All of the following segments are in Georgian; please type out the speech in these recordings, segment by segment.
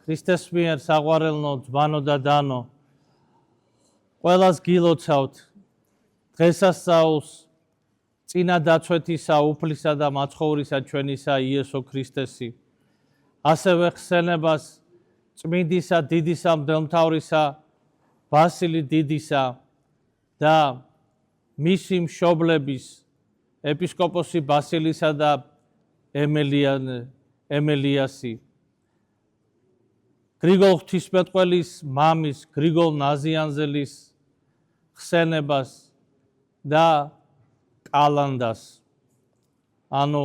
Ქრისტეს მიერ საყვარელნო ძმანო და დანო, ყველას გილოცავთ დღესასწაულს წინა დაცვეთისა, უფლისა და მაცხოვრისა ჩვენისა იესო ქრისტესი. ასევე ხსენებას წმინდისა დიდისა მღვდელმთავრისა ბასილი დიდისა და მისი მშობლების ეპისკოპოსი ბასილისა და ემელიასი, გრიგოლ ღვთისმეტყველის მამის გრიგოლ ნაზიანზელის ხსენებას და კალანდას, ანუ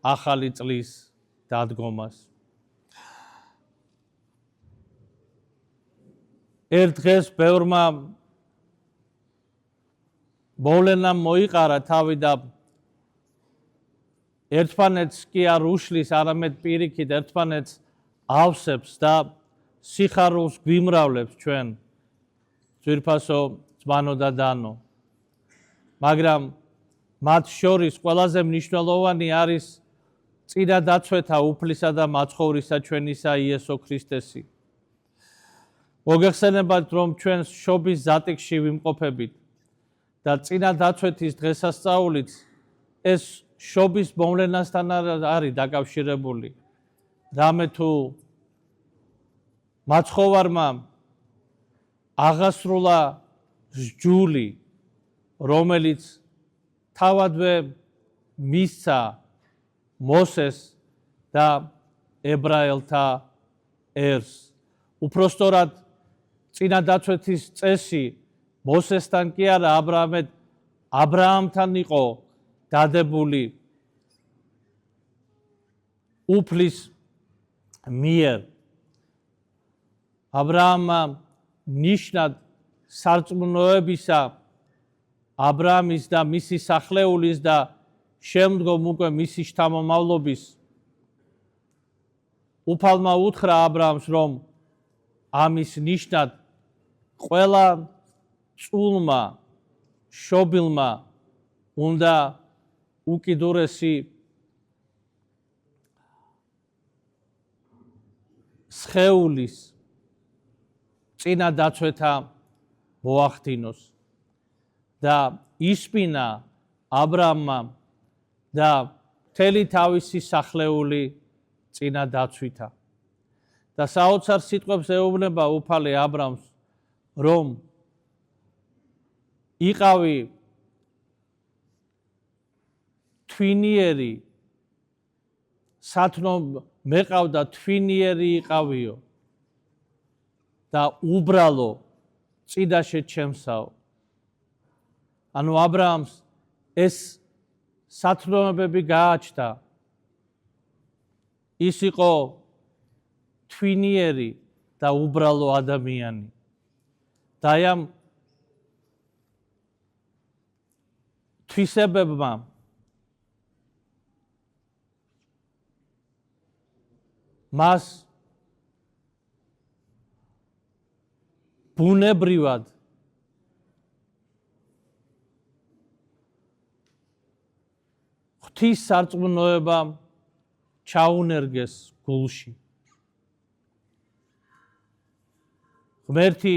ახალი წლის დადგომას. ერთ დღეს ბევრმა მოვლენამ მოიყარა თავი და ერთმანეთს კი არ უშლის, არამედ პირიქით ერთმანეთს ავსებს და სიხარულს გვიმრავლებს ჩვენ, ძვირფასო ძმანო და დანო. მაგრამ მათ შორის ყველაზე მნიშვნელოვანი არის წინა დაცვეთა, უფლისა და მაცხოვრისა ჩვენისა იესო ქრისტესი. მოგეხსენებათ, რომ ჩვენ შობის ზატიკში ვიმყოფებით და წინა დაცვეთის დღესასწაულიც ეს შობის მოვლენასთან არის დაკავშირებული. რამე თუ მაცხოვარმა აღასრულა სჯული, რომელიც თავადვე მისცა მოსეს და ებრაელთა ერს. უпростоრად წინა დაცვეთის წესი მოსესთან კი არა, აბრაამთან იყო დადებული უფლის მიერ. აბრაამმა ნიშნად სარწმუნოებისა, აბრაამის და მისი სახლეულის და შემდგომ უკვე მისი შთამომავლობის უფალმა უთხრა აბრაამს, რომ ამის ნიშნად ყველა წულმა, შობილმა უნდა უკიდურესი სხეულის წინა დაცვეთა მოახდინოს და ისპინა აბრაამმა და მთელი თავისი სახლეული წინა დაცვითა. და საოცარ სიტყვებს ეუბნება უფალი აბრაამს, რომ იყავი თვინიერი, სათნო მეყავდა თვინიერი იყავიო და უბრალო წიდაშე ჩემსაო. ანუ აბრაამს ეს სათნოებები გააჩნდა. ის იყო თვინიერი და უბრალო ადამიანი. და ამ თვისებებმა მას ბუნებრივად ღვთის სარწმუნოება ჩაუნერგეს გულში. ღმერთი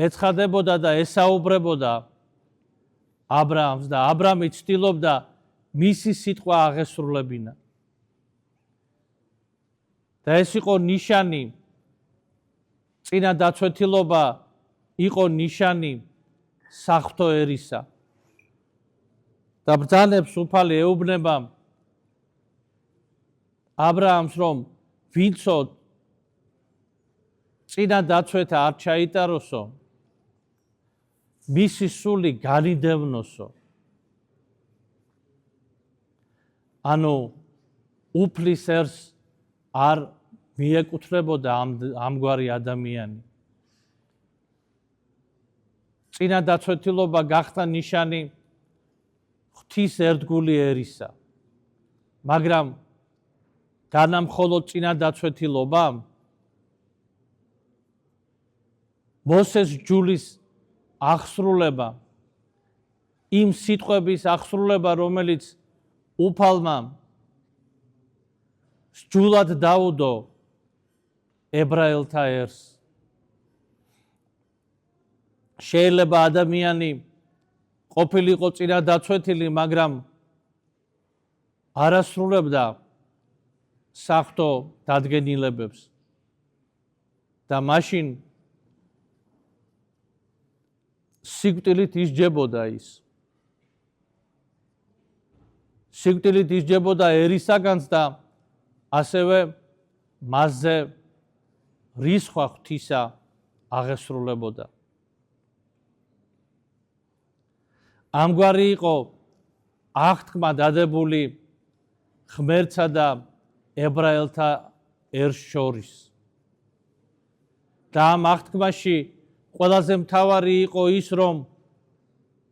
ეცხადებოდა და ესაუბრებოდა აბრაამს და აბრამი ცდილობდა მისი სიტყვა აღესრულებინა. და ეს იყო ნიშანი, წინა დაცვეთილობა იყო ნიშანი საღვთო ერისა. და ბრძანებს უფალი ეუბნება აბრაამს, რომ ვინცო წინა დაცვეთა არ ჩაიტაროსო, მისი სული განიდევნოსო. ანუ უფლის ერს არ მიეკუთვნებოდა ამგვარი ადამიანი. წინა დაცვეთილობა გახდა ნიშანი ღვთის ერთგული ერისა. მაგრამ განამხოლოდ წინა დაცვეთილობა მოსეს ჯულის აღსრულება, იმ სიტყვების აღსრულება, რომელიც უფალმა სჯულად დაუდო ებრაელთა ერს. შეიძლება ადამიანი ყოფილიყო წინა დაცვეთილი, მაგრამ არ ასრულებდა საღვთო დადგენილებებს და მაშინ სიკვდილით ისჯებოდა ის. სიკვდილით ისჯებოდა ერისაგანც და ასევე მასზე რისხვა ღვთისა აღესრულებოდა. ამგვარი იყო აღთქმა დადებული ღმერთსა და ებრაელთა ერს შორის. და ამ აღთქმაში ყველაზე მთავარი იყო ის, რომ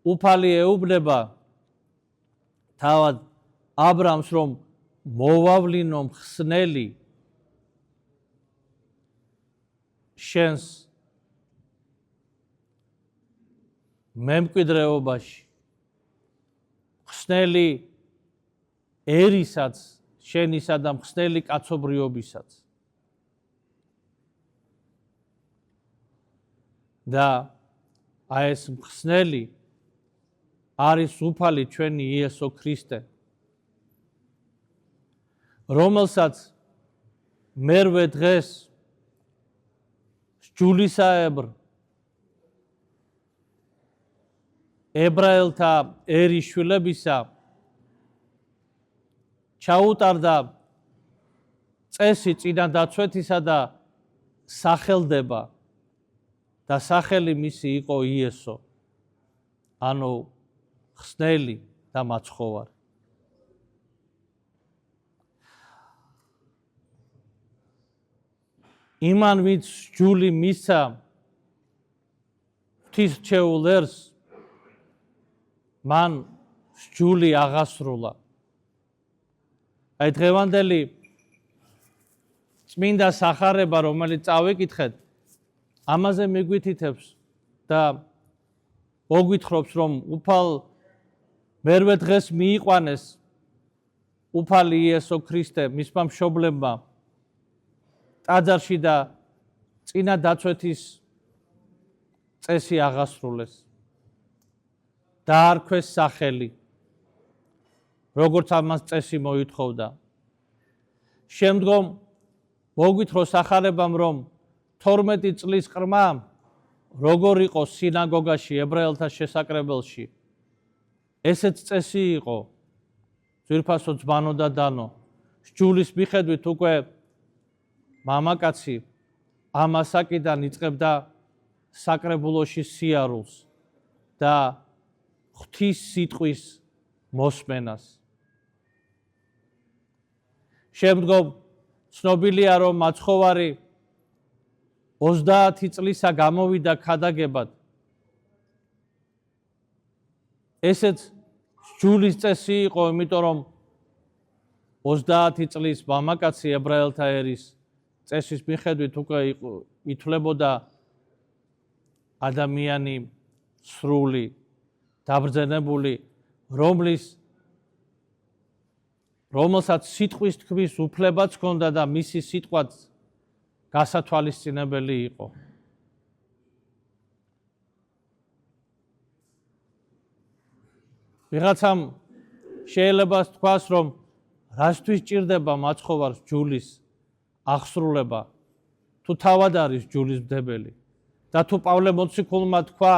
უფალი ეუბნება თავად აბრამს, რომ მოვავლინო მხსნელი შენს მემკვიდრეობაში, მხსნელიერისაც შენისა და მხსნელი კაცობრიობისაც. და აი ეს მხსნელი არის უფალი ჩვენი იესო ქრისტე, რომელსაც მერვე დღეს სჯულისაებრ ებრაელთა ერის შვილებისა ჩაუტარდა წესი წინადაცვეთისა და სახელდება და სახელი მისი იყო იესო, ანუ ხსნელი და მაცხოვარი. იმან ვინც სჯული მისცა ღვთისმრჩეულ ერს, მან სჯული აღასრულა. აი დღევანდელი წმინდა სახარება, რომელიც წავიკითხეთ, ამაზე მიგვითითებს და მოგვითხრობს, რომ უფალ მერვე დღეს მიიყვანეს უფალი იესო ქრისტე მისმა მშობლებმა ტაძარში და წინა დაცვეთის წესი აღასრულეს. დაარქვეს სახელი, როგორც ამას წესი მოითხოვდა. შემდგომ მოგვითხოვ სახარებამ, რომ 12 წლის ყრმა როგორ იყო სინაგოგაში, ებრაელთა შესაკრებელში. ესეც წესი იყო, ძვირფასო ძმანო და დანო. სჯულის მიხედვით უკვე მამაკაცი ამ ასაკიდან იწყებდა საკრებულოში სიარულს და ღვთის სიტყვის მოსმენას. შემდგომ ცნობილია, რომ მაცხოვარი 30 წლისა გამოვიდა ქადაგებად. ესეც სჯულის წესი იყო, იმიტომ რომ 30 წლის მამაკაცი ებრაელთა ერის წესის მიხედვით უკვე ითვლებოდა ადამიანი სრული, დაბრძენებული, რომელსაც სიტყვის თქმის უფლებაც ჰქონდა და მისი სიტყვაც გასათვალისწინებელი იყო. ვიღაცამ შეიძლება თქვას, რომ რასთვის ჭირდება მაცხოვარს სჯულის აღსრულება, თუ თავად არის სჯულის მდებელი და თუ პავლე მოციქულმა თქვა,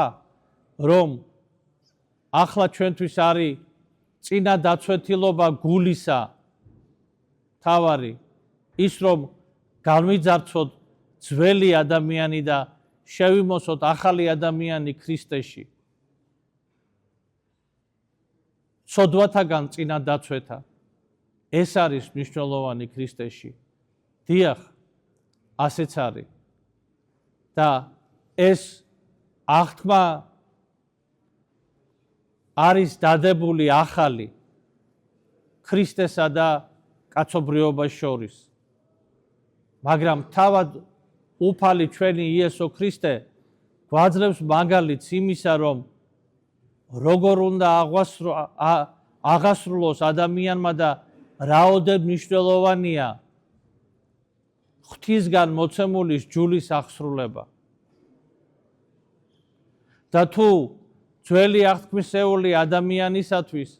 რომ ახლა ჩვენთვის არის წინა დაცვეთილობა გულისა თავარი, ის რომ განვიძარცვოთ ძველი ადამიანი და შევიმოსოთ ახალი ადამიანი ქრისტეში. ცოდვათაგან წინა დაცვეთა. ეს არის მნიშვნელოვანი ქრისტეში. დიახ, ასეც არის. და ეს აღთქმა არის დადებული ახალი ქრისტესა და კაცობრიობას შორის. მაგრამ თავად უფალი ჩვენი იესო ქრისტე გვაძლევს მაგალითს იმისა, რომ როგორ უნდა აღასრულოს ადამიანმა და რაოდენ მნიშვნელოვანია ღვთისგან მოცემული ჯულის აღსრულება. და თუ ძველი აღთქმისეული ადამიანისათვის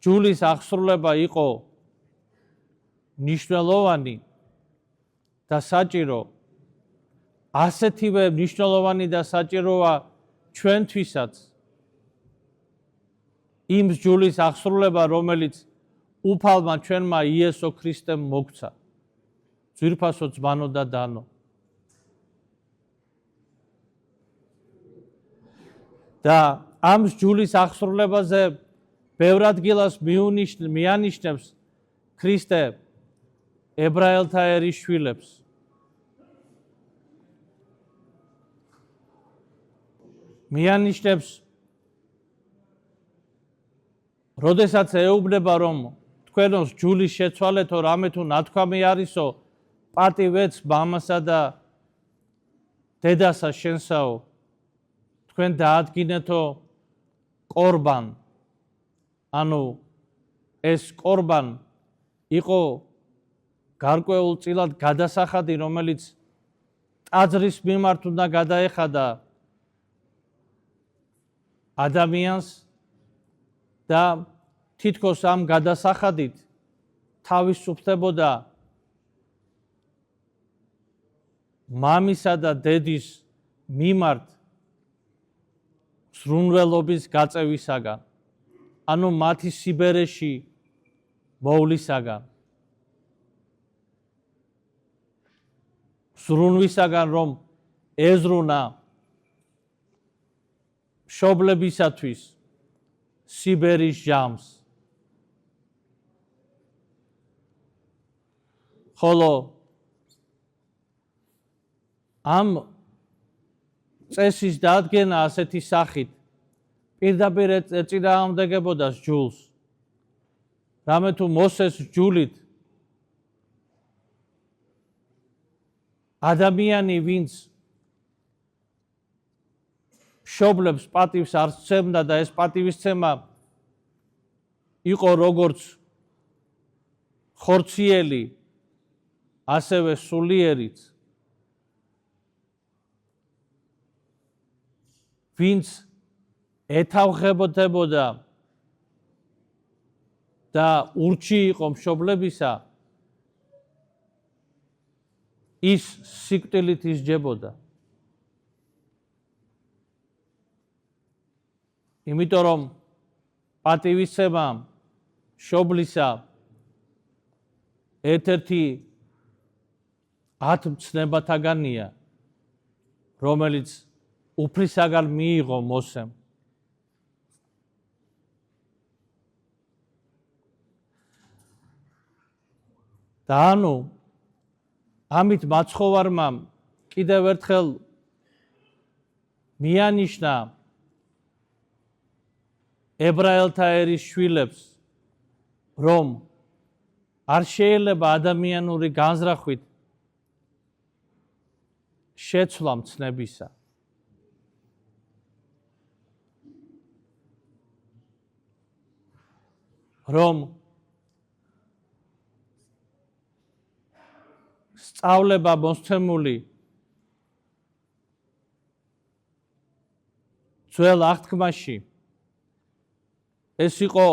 ჯულის აღსრულება იყო მნიშვნელოვანი და საჭირო, ასეთივე მნიშვნელოვანი და საჭიროა ჩვენთვისაც იმ ჯულის აღსრულება, რომელიც უფალმა ჩვენმა იესო ქრისტემ მოგცა. ძვირფასო ძმანო და დანო. და ამ ჯულის აღსრულებაზე ბევრ ადგილას მიანიშნებს ქრისტე ებრაელთა ერის შვილებს. მიანიშნებს, როდესაც ეუბნება, რომ თქვენოს ჯულის შეცვალეთო, რამე თუ ნათქვამი არისო, პატივეც მამასა და დედასა შენსაო, თქვენ დაადგინეთო კორბან. ანუ ეს კორბან იყო გარკვეულწილად გადასახადი, რომელიც ტაძრის მიმართ უნდა გადაეხადა ადამიანს და თითქოს ამ გადასახადით თავისუფლდებოდა მამისა და დედის მიმართ ზრუნველობის გაწევისაგან, ანუ მათი სიბერეში მოვლისაგან. ზრუნვისაგან, რომ ეზრუნა მშობლებისათვის სიბერის ჟამს. ხოლო ამ წესის დადგენა ასეთი სახით პირდაპირ ეწინააღმდეგებოდა ჯულს. რამე თუ მოსეს ჯულით ადამიანი, ვინც მშობლებს პატივს არ სცემდა და ეს პატივისცემა იყო როგორც ხორციელი, ასევე სულიერიც, ვინც ეთავღებოდებოდა და ურჩი იყო მშობლებისა, ის სიკვდილით ისჯებოდა. იმიტომ რომ პატივისცემა მშობლისა ერთ-ერთი 10 მცნებათაგანია, რომელიც უფლისაგან მიიღო მოსემ. და ანუ ამით მაცხოვარმა კიდევ ერთხელ მიანიშნა ებრაელთა ერის შვილებს, რომ არ შეიძლება ადამიანური განზრახვით შეცვლა მცნებისა. რომ სწავლება მოსცემული ძველ აღთქმაში ეს იყო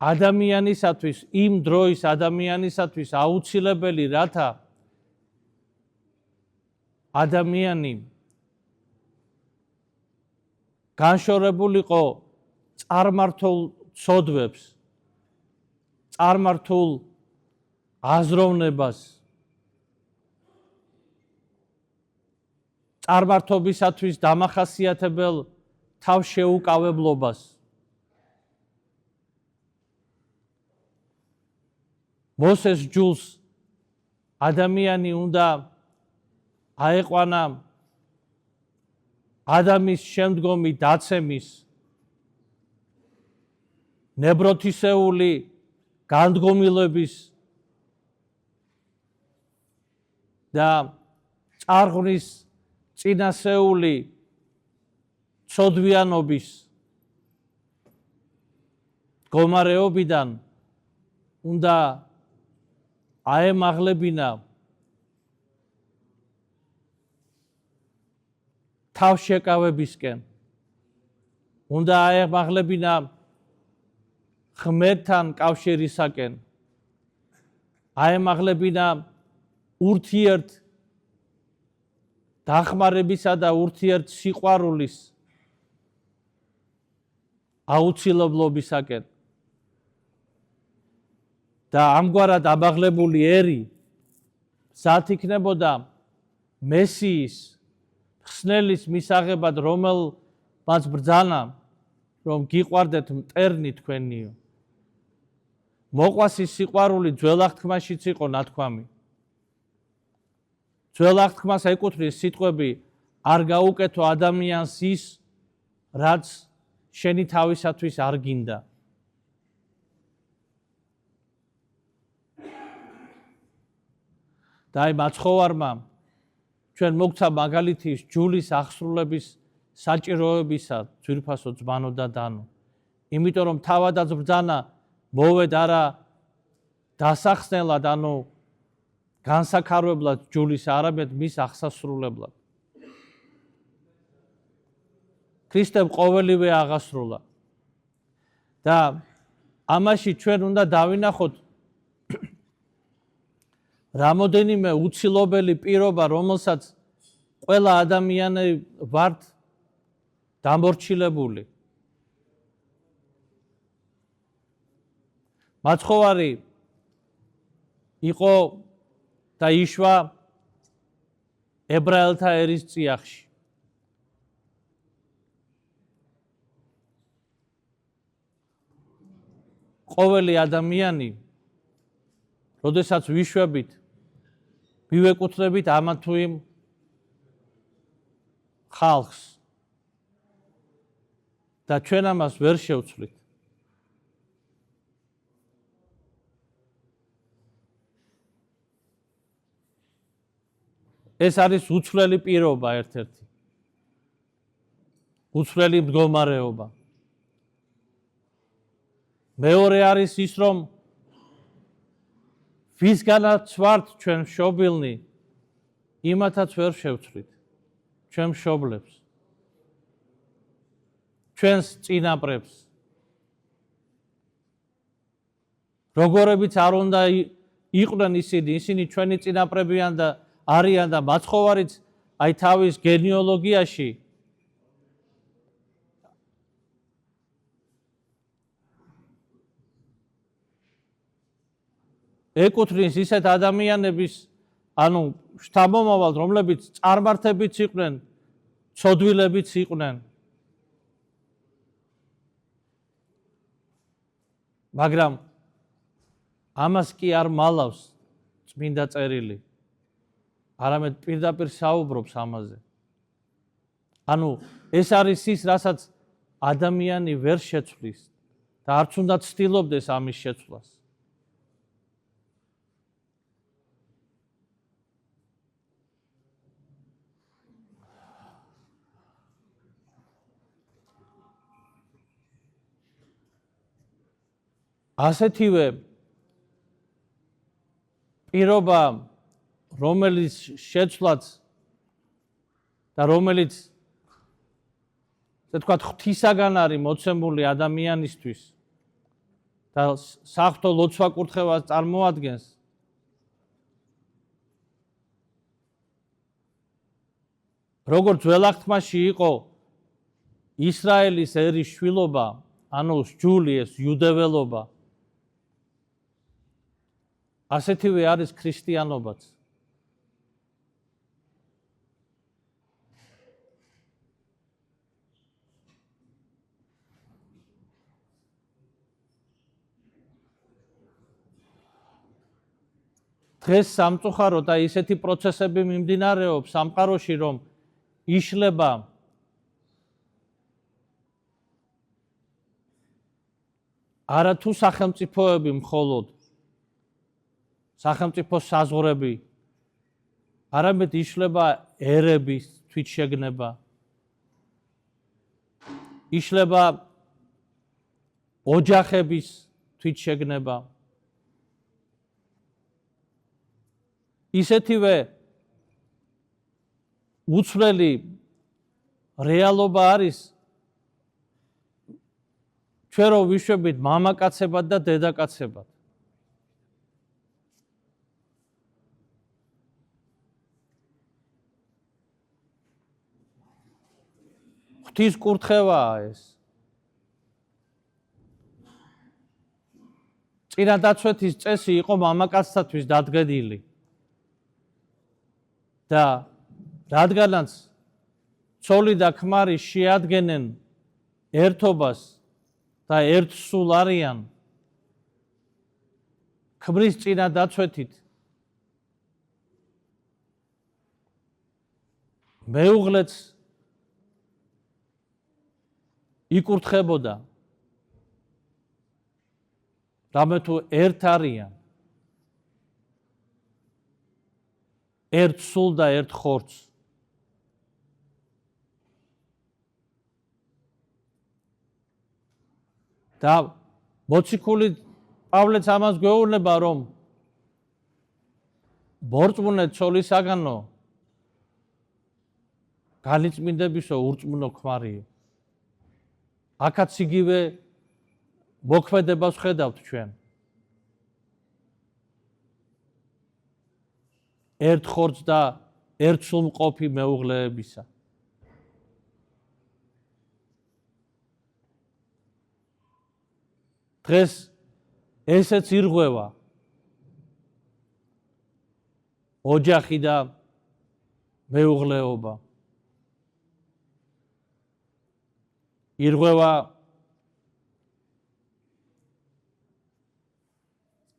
ადამიანისათვის, იმ დროის ადამიანისათვის აუცილებელი, რათა ადამიანი განშორებულიყო წარმართულ ცოდვებს, წარმართულ აზროვნებას, წარმართობისათვის დამახასიათებელ თავშეუკავებლობას. მოსეს ჯულს ადამიანი უნდა აეყვანა ადამიანის შემდგომი დაცემის, ნებროთისეული განდგომილების და წარღვნის წინასეული ცოდვიანობის მდგომარეობიდან უნდა აემაღლებინა თავშეკავებისკენ, უნდა აემაღლებინა ღმერთთან კავშირისაკენ, აემაღლებინა ურთიერთ დახმარებისა და ურთიერთ სიყვარულის აუცილებლობისაკენ. და ამგვარად ამაღლებული ერი მზად იქნებოდა მესიის ხსნელის მისაღებად, რომელმაც ბრძანა, რომ გიყვარდეთ მტერნი თქვენიო. მოყვასის სიყვარული ძველ აღთქმაშიც იყო ნათქვამი. ძველ აღთქმას ეკუთვნის სიტყვები არ გაუკეთო ადამიანს ის, რაც შენი თავისათვის არ გინდა. და აი მაცხოვარმა ჩვენ მოგცა მაგალითი ის ჯულის აღსრულების საჭიროებისა, ძვირფასო ძმანო და დანო. იმიტომ რომ თავადაც ბრძანა მოვედ არა დასახსნელად, ანუ განსაკარებლად ჯულის, არამედ მის აღსასრულებლად. ქრისტემ ყოველივე აღასრულა. და ამაში ჩვენ უნდა დავინახოთ რამოდენიმე უცილობელი პირობა, რომელსაც ყველა ადამიანი ვართ დამორჩილებული. მაცხოვარი იყო და იშვა ებრაელთა ერის წიაღში. ყოველი ადამიანი, როდესაც ვიშვებით, მივეკუთვნებით ამა თუ იმ ხალხს და ჩვენ ამას ვერ შევცვლით. ეს არის უცვლელი პირობა ერთ-ერთი. უცვლელი მდგომარეობა. მეორე არის ის, რომ ვისგანაც ვართ ჩვენ მშობილნი, იმათაც ვერ შევცვლით, ჩვენ მშობლებს, ჩვენს წინაპრებს. როგორებიც არ უნდა იყვნენ ისინი ჩვენი წინაპრებიან და არიან და მაცხოვარიც აი თავის გენეალოგიაში ეკუთვნის ისეთ ადამიანების, ანუ შთამომავალს, რომლებიც წარმართებიც იყვნენ, ცოდვილებიც იყვნენ. მაგრამ ამას კი არ მალავს წმინდა წერილი, არამედ პირდაპირ საუბრობს ამაზე. ანუ ეს არის ის, რასაც ადამიანი ვერ შეცვლის და არც უნდა ცდილობდეს ამის შეცვლას. ასეთივე პირობა, რომელიც შეცვლაც და რომელიც ასე ვთქვათ ღვთისაგან არის მოცემული ადამიანისთვის და საღვთო ლოცვა-კურთხევას წარმოადგენს, როგორც ძველ აღთქმაში იყო ისრაელის ერის შვილობა, ანუ ჯული, ეს იუდეველობა, ასეთივე არის ქრისტიანობაც. დღეს სამწუხაროდ და ისეთი პროცესები მიმდინარეობს სამყაროში, რომ იშლება არა თუ სახელმწიფოები მხოლოდ, სახელმწიფო საზღვრები, არამედ იშლება ერების თვითშეგნება, იშლება ოჯახების თვითშეგნება. ისეთივე უცვლელი რეალობა არის ჩვენ რო ვიშვებით მამაკაცებად და დედაკაცებად. ღვთის კურთხევაა ეს. წინადაცვეთის წესი იყო მამაკაცთათვის დადგენილი. და რადგანაც ცოლი და ქმარი შეადგენენ ერთობას და ერთ სულ არიან, ქმრის წინადაცვეთით მეუღლეც იკურთხებოდა, რამე თუ ერთ არიან, ერთ სულ და ერთ ხორცს. და მოციქული პავლეც ამას გვეუბნება, რომ ბორწმუნე ცოლისაგანო განიწმინდებისო ურწმუნო ქმარიო. აქაც იგივე მოქმედებას ხედავთ ჩვენ. ერთ ხორცს და ერთ სულმყოფი მეუღლეებისა. დღეს ესეც ირღვევა ოჯახი და მეუღლეობა. ირღვევა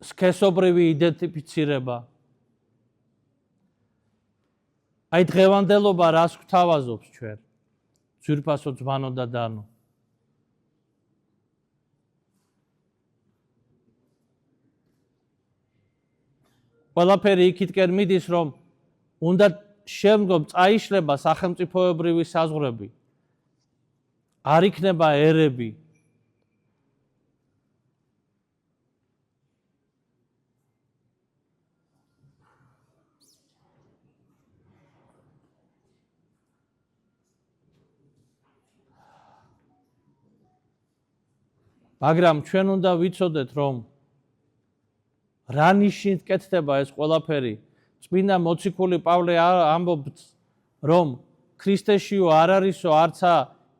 სქესობრივი იდენტიფიცირება. აი დღევანდელობა რას გვთავაზობს ჩვენ? ძვირფასო ძმანო და დანო. ყველაფერი იქითკენ მიდის, რომ უნდა შემდგომ წაიშლება სახელმწიფოებრივი საზღვრები. არ იქნება ერები. მაგრამ ჩვენ უნდა ვიცოდეთ, რომ რა ნიშნით კეთდება ეს ყველაფერი. წმინდა მოციქული პავლე ამბობს, რომ ქრისტეშიო არ არისო არცა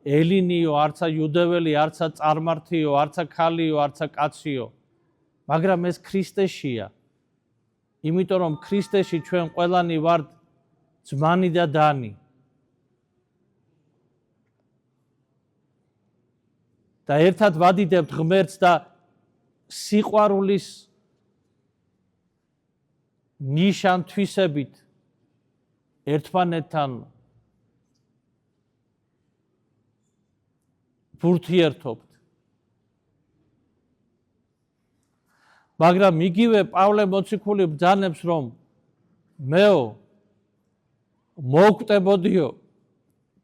ელინიო, არცა იუდეველი, არცა წარმართიო, არცა ქალიო, არცა კაციო, მაგრამ ეს ქრისტეშია. იმიტომ რომ ქრისტეში ჩვენ ყველანი ვართ ძმანი და დანი. და ერთად ვადიდებთ ღმერთს და სიყვარულის ნიშან-თვისებით ერთმანეთთან ვურთიერთობთ. მაგრამ იგივე პავლე მოციქული ბრძანებს, რომ მეო მოვკვდებოდიო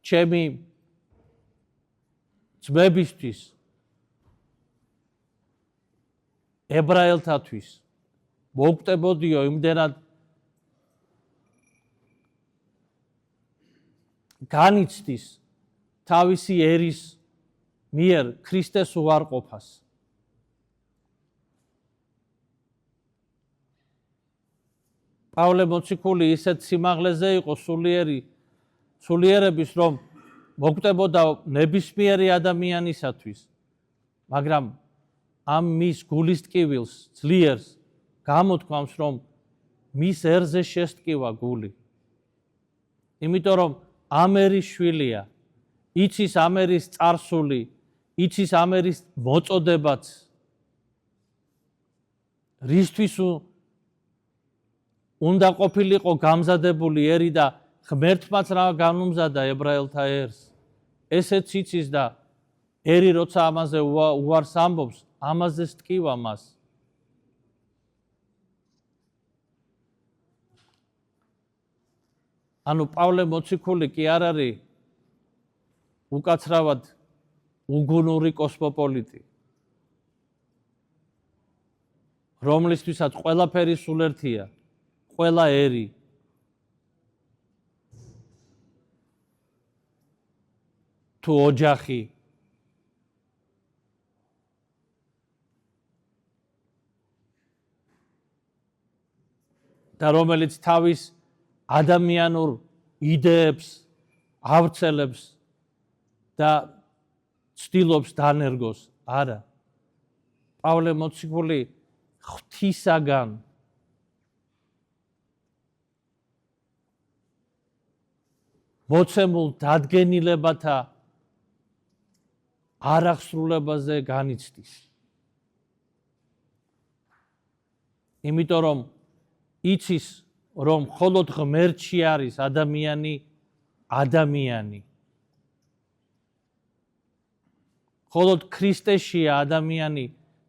ჩემი ძმებისთვის, ებრაელთათვის, მოვკვდებოდიო იმდენად განიცდის თავისი ერის მიერ ქრისტეს უარყოფას. პავლე მოციქული ისეთ სიმაღლეზე იყო სულიერების, რომ მოგკვდებოდა ნებისმიერი ადამიანისათვის, მაგრამ ამ მის გულის ტკივილს ძლიერს გამოთქვამს, რომ მის ერზე შესტკივა გული. იმიტომ რომ ამ ერის შვილია, იცის ამ ერის წარსული, იცის ამ ერის მოწოდებაც, რისთვის უნდა ყოფილიყო გამზადებული ერი და ღმერთმაც რა განუმზადა ებრაელთა ერს. ესეც იცის და ერი როცა ამაზე უარს ამბობს, ამაზე სტკივა მას. ანუ პავლე მოციქული კი არ არის უკაცრავად უგუნური კოსმოპოლიტი, რომლისთვისაც ყველაფერი სულ ერთია, ყველა ერი თუ ოჯახი და რომელიც თავის ადამიანურ იდეებს ავრცელებს და ცდილობს დანერგოს, არა. პავლე მოციქული ღვთისაგან მოცემულ დადგენილებათა არახსრულებაზე განიცდის. იმიტომ რომ იცის, რომ მხოლოდ ღმერთში არის ადამიანი. მხოლოდ ქრისტეშია ადამიანი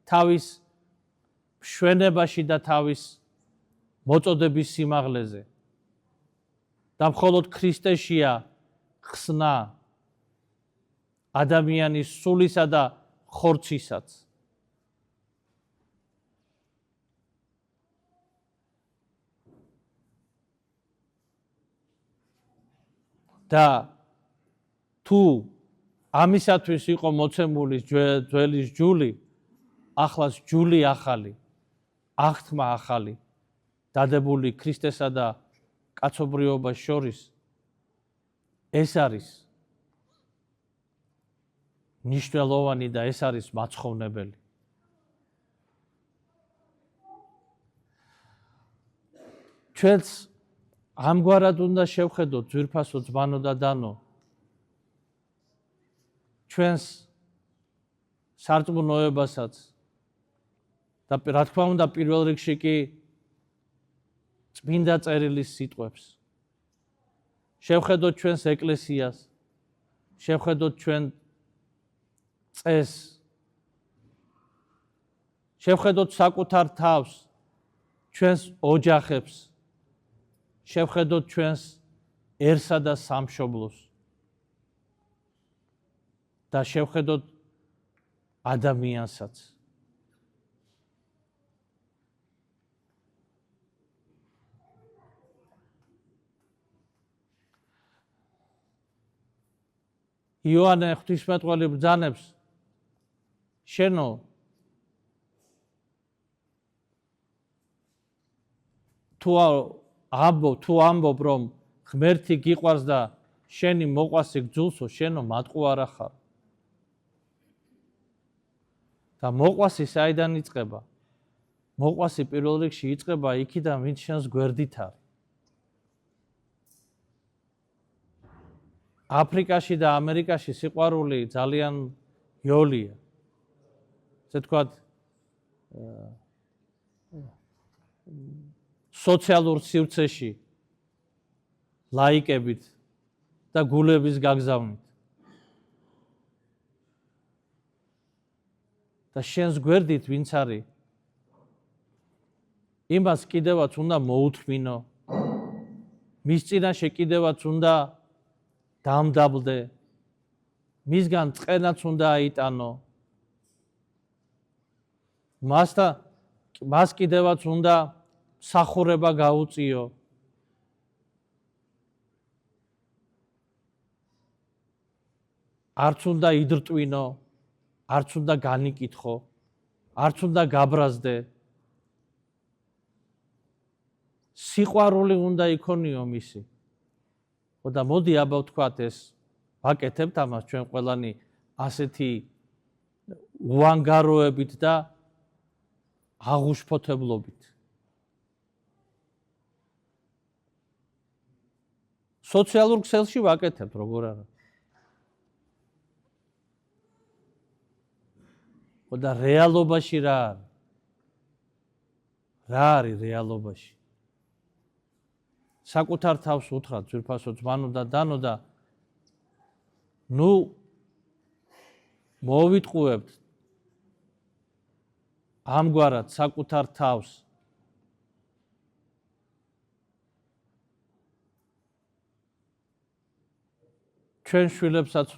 თავის მშვენებაში და თავის მოწოდების სიმაღლეზე. და მხოლოდ ქრისტეშია ხსნა ადამიანის სულისა და ხორცისაც. და თუ ამისათვის იყო მოცემული ძველი ჯული, ახლაც ჯული ახალი, აღთქმა ახალი, დადებული ქრისტესა და კაცობრიობას შორის, ეს არის მნიშვნელოვანი და ეს არის მაცხოვნებელი. ჩვენც ამგვარად უნდა შევხედოთ ძვირფასო ძმანო და დანო, ჩვენს სარწმუნოებასაც და რა თქმა უნდა პირველ რიგში კი წმინდა წერილის სიტყვებს. შევხედოთ ჩვენს ეკლესიას, შევხედოთ ჩვენ წესს, შევხედოთ საკუთარ თავს, ჩვენს ოჯახებს, შევხედოთ ჩვენსერსა და სამშობლოს და შევხედოთ ადამიანსაც. იოანე ღვთისმეტყველი ბრძანებს, შენო თუ ამბობ რომ ღმერთი გიყვარს და შენი მოყვასი გძულსო, შენო მატყუ არა ხარ. და მოყვასი საიდან იწყება? მოყვასი პირველ რიგში იწყება იქიდან, ვინც შენს გვერდით არის. აფრიკაში და ამერიკაში სიყვარული ძალიან იოლია. ესე თქვათ, სოციალურ სივრცეში ლაიკებით და გულების გაგზავნით. და შენს გვერდით ვინც არის, იმას კიდევაც უნდა მოუთმინო, მის წინაშე კიდევაც უნდა დამდაბლდე, მისგან წყენაც უნდა აიტანო, მას კიდევაც უნდა მსახურება გაუწიო. არც უნდა იდრტვინო, არც უნდა განიკითხო, არც უნდა გაბრაზდე. სიყვარული უნდა იქონიო მისი. და მოდი აბა ვთქვათ ეს, ვაკეთებთ ამას ჩვენ ყველანი ასეთი უანგაროებით და აღუშფოთებლობით. სოციალურ ქსელში ვაკეთებთ, როგორ არა. და რეალობაში რა არის? რა არის რეალობაში? საკუთარ თავს უთხრათ ძვირფასო ძმანო და დანო და მოვიტყუებთ ამგვარად საკუთარ თავს ჩვენ შვილებსაც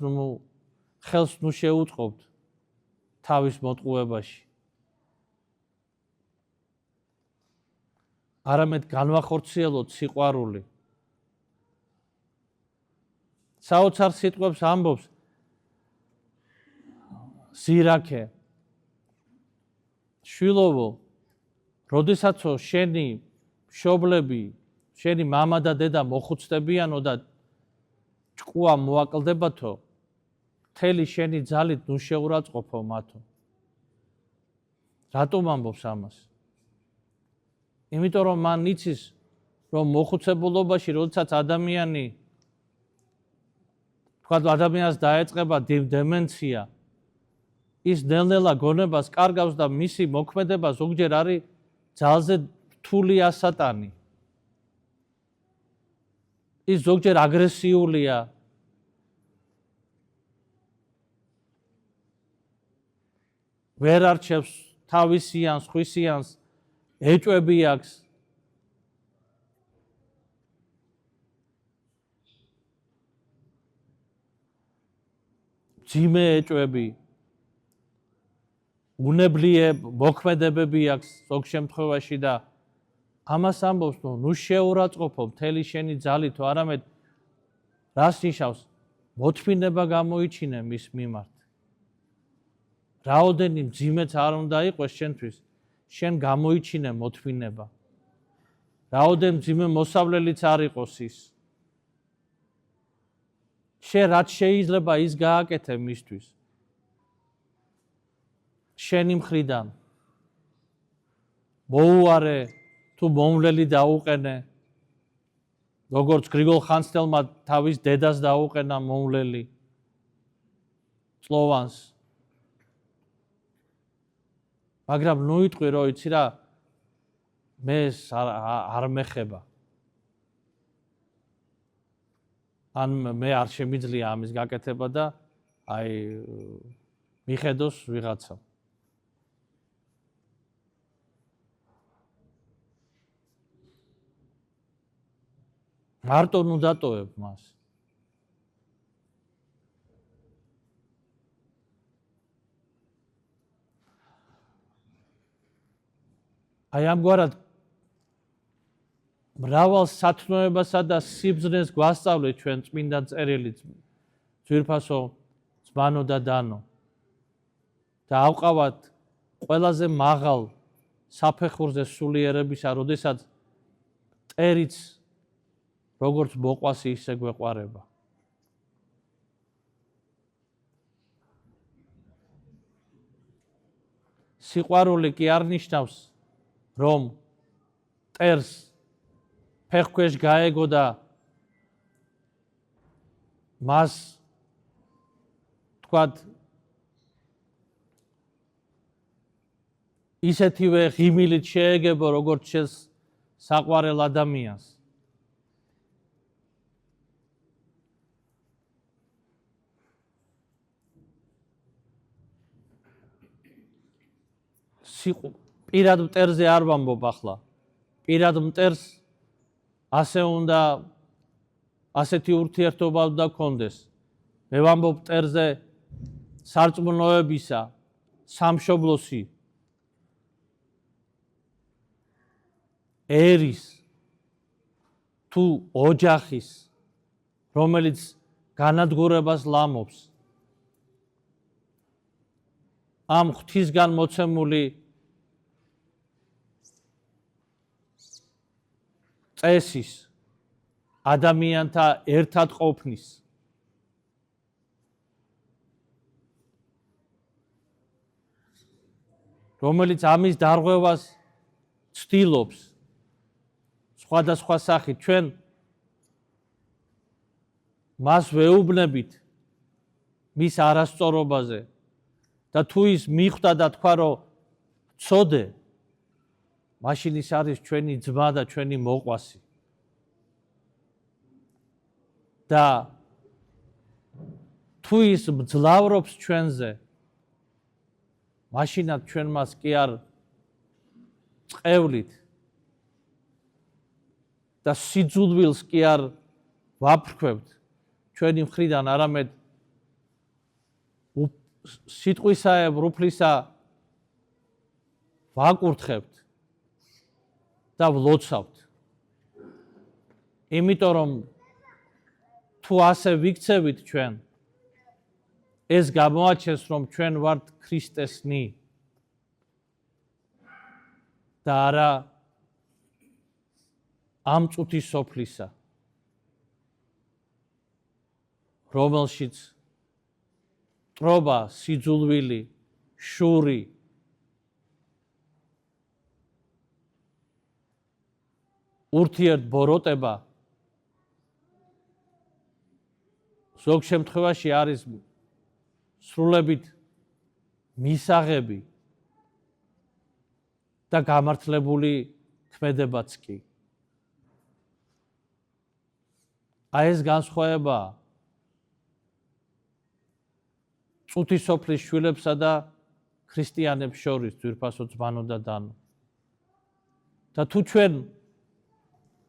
ხელს შეუწყობთ თავის მოტყუებაში. არამედ განვახორციელოთ სიყვარული. საოცარ სიტყვებს ამბობს ზირაქე, შვილოვო, როდესაცო შენი მშობლები, შენი მამა და დედა მოხუცდებიანო და ჭკუა მოაკლდებათო, მთელი შენი ძალით ნუ შეურაცხყოფო მათო. რატომ ამბობს ამას? იმიტომ რომ მან იცის, რომ მოხუცებულობაში, როდესაც ადამიანი ადამიანს დაეწყება დემენცია, ის ნელ-ნელა გონებას კარგავს და მისი მოქმედება ზოგჯერ არის ძალზე რთული ასატანი. ის ზოგჯერ აგრესიულია. ვერ არჩევს თავისიანს, ხვისიანს, ეჭვები აქვს. ძიმე ეჭვები, უნებლიე მოქმედებები აქვს ზოგ შემთხვევაში და ამას ამბობს, რომ ნუ შეურაცხყოფო მთელი შენი ძალით, არამედ რას ნიშნავს? მოთმინება გამოიჩინე მის მიმართ. რაოდენი მძიმეც არ უნდა იყოს შენთვის, შენ გამოიჩინე მოთმინება. რაოდენ მძიმე მოსავლელიც არ იყოს ის. შენ რაც შეიძლება ის გააკეთე მისთვის. შენი მხრიდან მოუარე თუ მომვლელი დაუყენე, როგორც გრიგოლ ხანძთელმა თავის დედას დაუყენა მომვლელი წლოვანს. მაგრამ ნუ იტყვი, რომ იცი რა, მე არ მეხება. ან მე არ შემიძლია ამის გაკეთება და მიხედოს ვიღაცა. მარტო ნუ დატოვებ მას. ამგვარად მრავალ სათნოებასა და სიბრძნეს გვასწავლეთ ჩვენ წმინდა წერილი ძვირფასო ძმანო და დანო. და ავყავათ ყველაზე მაღალ საფეხურზე სულიერებისა, როდესაც მტერიც როგორც მოყვასი ისე გვეყვარება. სიყვარული კი არ ნიშნავს, რომ მტერს ფეხქვეშ გაეგო და მას თქვათ ისეთივე ღიმილით შეეგებო, როგორც შენს საყვარელ ადამიანს. პირად მტერზე არ ვამბობ ახლა. პირად მტერს ასე უნდა ასეთი ურთიერთობა უნდა გქონდეს. მე ვამბობ მტერზე სარწმუნოებისა, სამშობლოსი, ერის თუ ოჯახის, რომელიც განადგურებას ლამობს. ამ ღვთისგან მოცემული წესის, ადამიანთა ერთად ყოფნის, რომელიც ამის დარღვევას ცდილობს სხვადასხვა სახით. ჩვენ მას ვეუბნებით მის არასწორობაზე და თუ ის მიხვდა და თქვა, რომ ცოდე, მაშინ ის არის ჩვენი ძმა და ჩვენი მოყვასი. და თუ ის მძლავრობს ჩვენზე, მაშინაც ჩვენ მას კი არ წყევლით და სიძულვილს კი არ ვაფრქვევთ ჩვენი მხრიდან, არამედ სიტყვისაებ რუფლისა ვაკურთხებთ და და ვლოცავთ. იმიტომ რომ თუ ასე ვიქცევით ჩვენ, ეს გამოაჩენს, რომ ჩვენ ვართ ქრისტესნი და არა ამ წუთის სოფლისა, რომელშიც ტრობა, სიძულვილი, შური, ურთიერთბოროტება ზოგ შემთხვევაში არის სრულებით მისაღები და გამართლებული ქმედებაც კი. აი ეს განსხვავება წუთის სოფლის შვილებსა და ქრისტიანებს შორის, ძვირფასო ძმანო და დანო. და თუ ჩვენ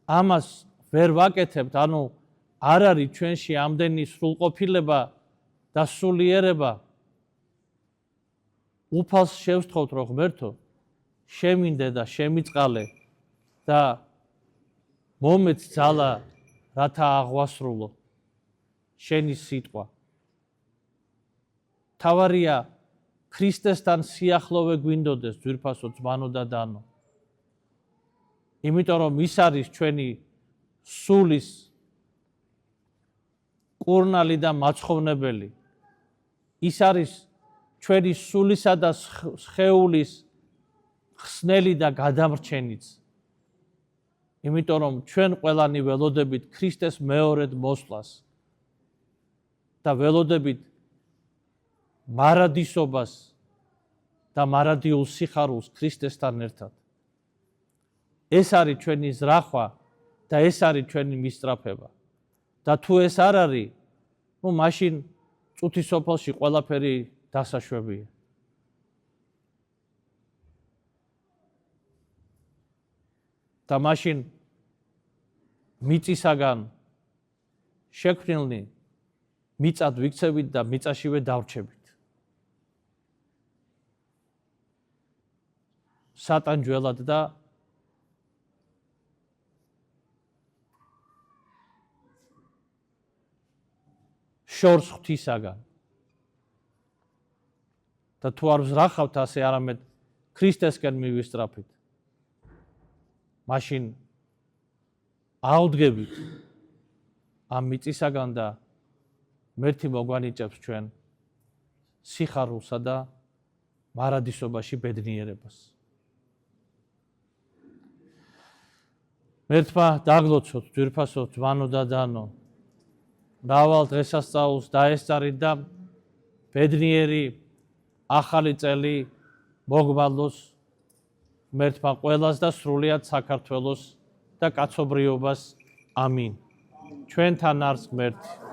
ამას ვერ ვაკეთებთ, ანუ არ არის ჩვენში ამდენი სრულყოფილება და სულიერება, უფალს შევსთხოვთ, რომ ღმერთო, შემინდე და შემიწყალე და მომეც ძალა, რათა აღვასრულო შენი სიტყვა. თავარია ქრისტესთან სიახლოვე გვინდოდეს, ძვირფასო ძმანო და დანო. იმიტომ რომ ის არის ჩვენი სულის კურნალი და მაცხოვნებელი. ის არის ჩვენი სულისა და სხეულის ხსნელი და გადამრჩენიც. იმიტომ რომ ჩვენ ყველანი ველოდებით ქრისტეს მეორედ მოსვლას და ველოდებით მარადისობას და მარადიულ სიხარულს ქრისტესთან ერთად. ეს არის ჩვენი ზრახვა და ეს არის ჩვენი მისწრაფება. და თუ ეს არ არის, მაშინ წუთის სოფელში ყველაფერი დასაშვებია. და მაშინ მიწისაგან შექმნილნი მიწად ვიქცევით და მიწაშივე დავრჩებით. სატან ჯველად და შორს ღვთისაგან. და თუ არ ვზრახავთ ასე, არამედ ქრისტესკენ მივისწრაფით, მაშინ აუდგებით ამ მიწისაგან და მერთი მოგვანიჭებს ჩვენ სიხარულსა და მარადისობაში ბედნიერებას. მერთმა დაგლოცოთ, ძვირფასო ძმანო და დანო, მრავალ დღესასწაულს დაესწარით და ბედნიერი ახალი წელი მოგმალოს ღმერთმა ყველას და სრულიად საქართველოს და კაცობრიობას. ამინ. ჩვენთან არის ღმერთი.